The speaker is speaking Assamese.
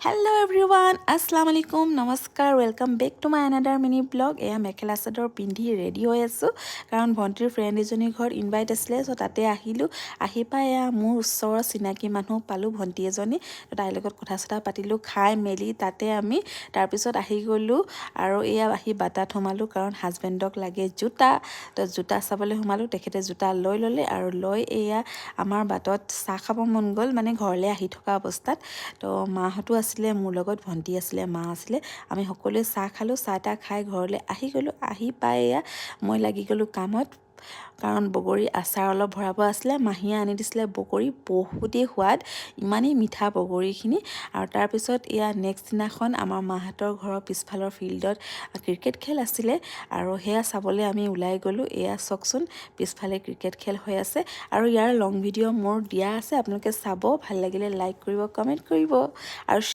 Hello everyone, Assalamu alaikum, namaskar, welcome back to my another mini vlog. এয়া মেখেলা চাদৰ পিন্ধি ৰেডি হৈ আছো কাৰণ ভন্টিৰ ফ্ৰেণ্ড এজনী ঘৰ ইনভাইট আছিলে সো তাতে আহিলো আহি পাই এয়া মোৰ ওচৰৰ চিনাকি মানুহ পালো ভন্টি এজনী তাইৰ লগত কথা চথা পাতিলো খাই মেলি তাতে আমি তাৰ পিছত আহি গলো আৰু এয়া আহি বাটাত সোমালো কাৰণ হাজবেণ্ডক লাগে জোতা তো জোতা চাবলৈ সোমালো তেখেতে জোতা লৈ ললে আৰু লৈ এয়া আমাৰ বাটত চাহ খাব মন গ'ল মানে ঘৰলৈ আহি থকা অৱস্থাত তো মাহঁতো আছিলে মোৰ লগত ভন্টি আছিলে মা আছিলে আমি সকলোৱে চাহ খালো চাহ তা খাই ঘৰলৈ আহি গলো আহি পাই এয়া মই লাগি গলো কামত কাৰণ বগৰী আচাৰ অলপ ভৰাব আছিলে মাহীয়ে আনি দিছিলে বগৰী বহুতেই সোৱাদ ইমানেই মিঠা বগৰীখিনি আৰু তাৰ পিছত এয়া নেক্সট দিনাখন আমাৰ মাহঁতৰ ঘৰৰ পিছফালৰ ফিল্ডত ক্ৰিকেট খেল আছিলে আৰু সেয়া চাবলৈ আমি ওলাই গলো এয়া চকচোন পিছফালে ক্ৰিকেট খেল হৈ আছে আৰু ইয়াৰ লং ভিডিঅ' মোৰ দিয়া আছে আপোনালোকে চাব ভাল লাগিলে লাইক কৰিব কমেন্ট কৰিব আৰু